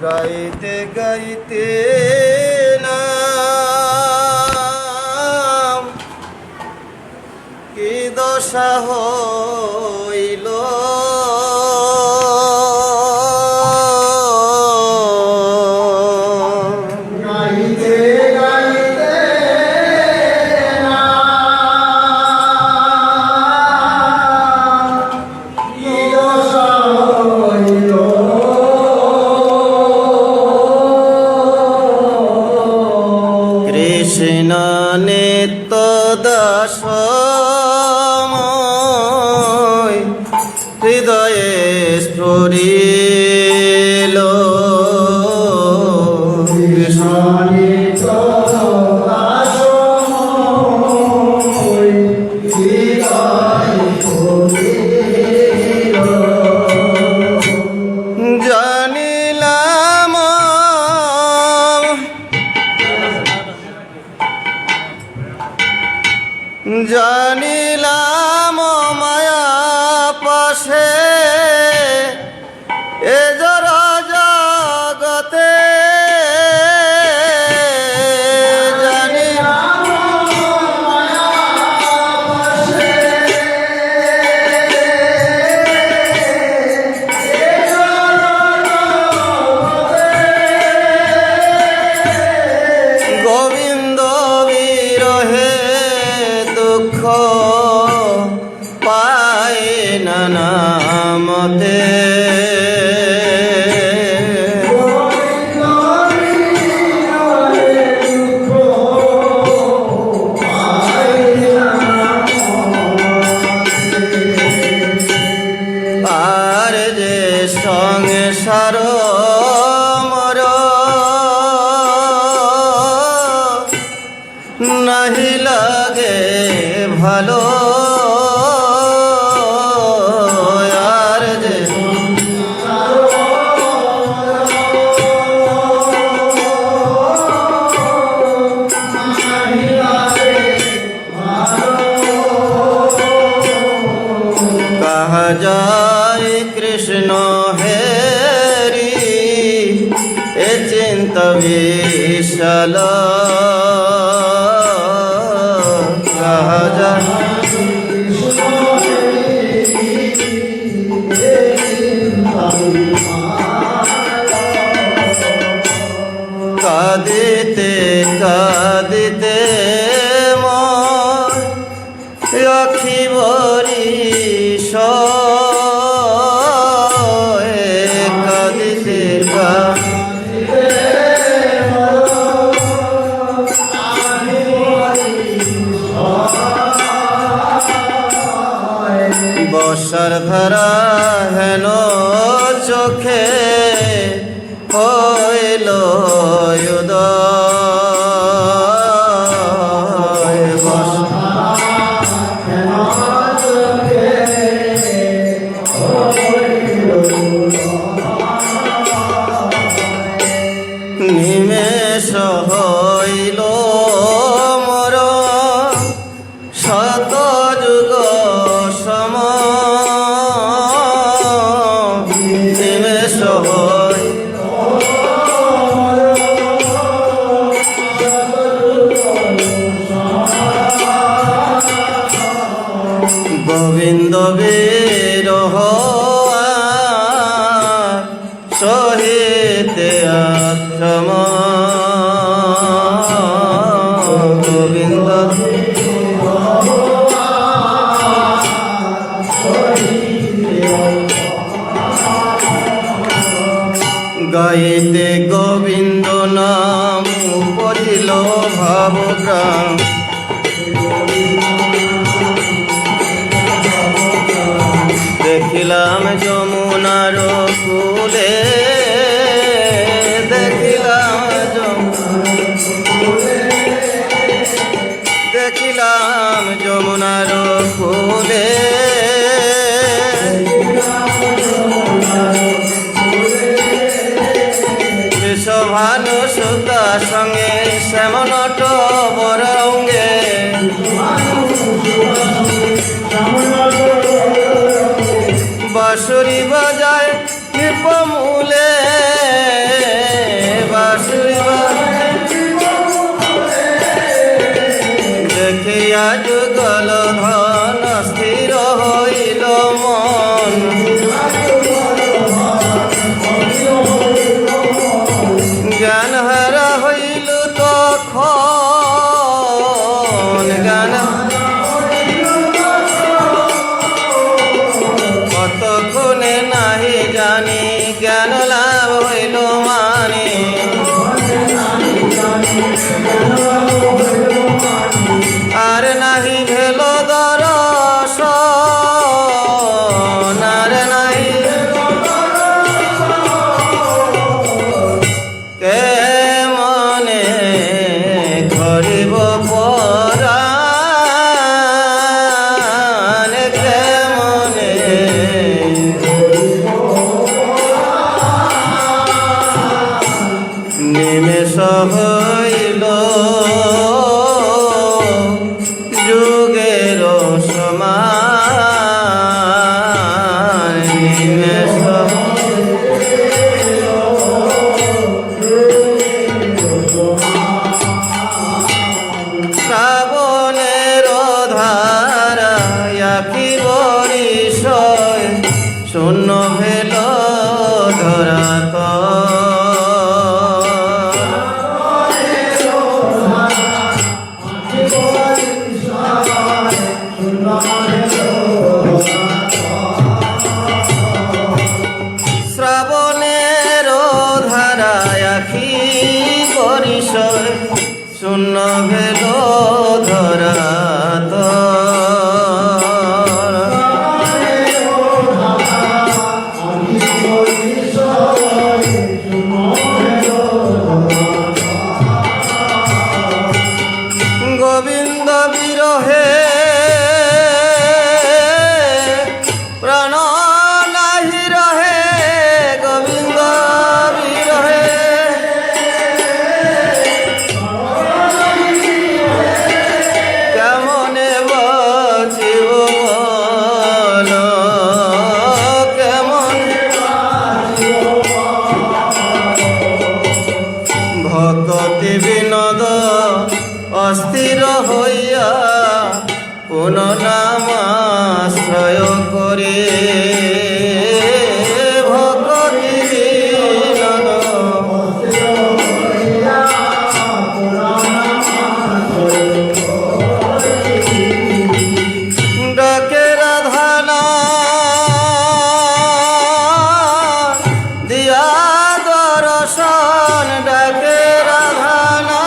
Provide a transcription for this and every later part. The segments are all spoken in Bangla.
গাইতে গাইতে নাম কি দশা হইল, গাইতে গাইতে কি দশা হইল, কৃষ্ণ নিত্য দাসময় হৃদয়ে স্ফুরিল, কৃষ্ণ নিত্য দাসময় হৃদয়ে স্ফুরিল। জানিলাম জানিলাম মায়া পাশে এ জরা জগতে, জানিলাম মায়া পাশে এ জগতে, গোবিন্দ বিরহে দুঃখ পায় নানামতে, গোবিন্দ বিরহে দুঃখ পায় নানামতে। আর যে সংসার মর নাহি লাগে ভালো, আর যে कहा जाए कृष्ण हेरी ए चिंत विशाल, कहा जाए কাঁদিতে কাঁদিতে মোর আখি বরিশ, কাঁদিতে কাঁদিতে বর্ষার ধারা হেন চোখে হইল উদয়, নিমেষ হইল মোর শত যুগ সম, নিমেষ হইল গোবিন্দ বিরহ সহিতে আক্রম, গোবিন্দ গাইতে গোবিন্দ নাম পড়িল ভাবগ্রাম, দেখিলাম যমুনার কূলে, দেখিলাম দেখিলাম যমুনার কূলে, বিশ্বভানু সুতা সঙ্গে শ্যামনট বরঙ্গে, বাঁশুরি বাজায় নিপমূলে হইল মানে আর নাহি ভেল দর্শন আর নাহি কে মনে করিব পরাণ কে মনে নিমেষ হইল যুগের সমান নিমেষ শ্রাবণের ধারা আখি বরিশয় শূন্য ভেল ধরাত শ্রাবণের ধারা আখি বরিশয় শূন্য ভেল ধরাত গোবিন্দ বিরহে প্রাণ নাহি রহে গোবিন্দ বিরহে কেমনে বাঁচিব বল কেমন ভক্তি বিনোদ অস্থির হইয়া পুন নামাশ্রয় করে ভক্তি বিনোদ ডাকে রাধানা দিয়া দর্শন ডাকে রাধানা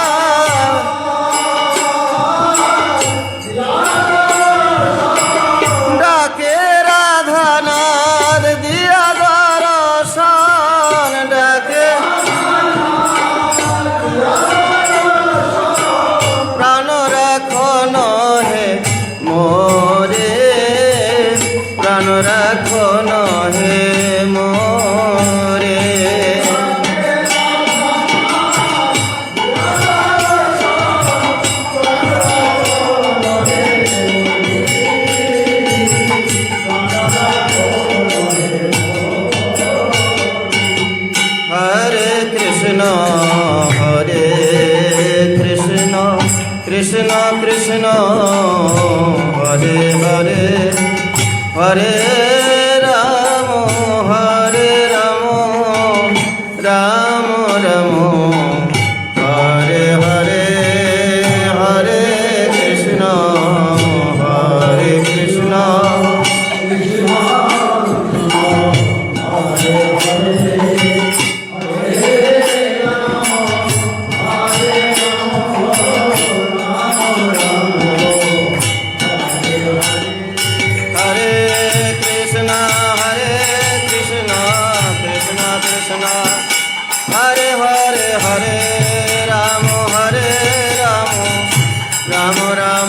ডাকে রাধানাথ দিয়া দর্শন ডাকে প্রাণ রাখন হে মোরে প্রাণ রাখন হে মোরে হরে কৃষ্ণ কৃষ্ণ কৃষ্ণ হরে হরে হরে রাম রাম রাম হরে হরে হরে কৃষ্ণ हरे हरे हरे राम राम राम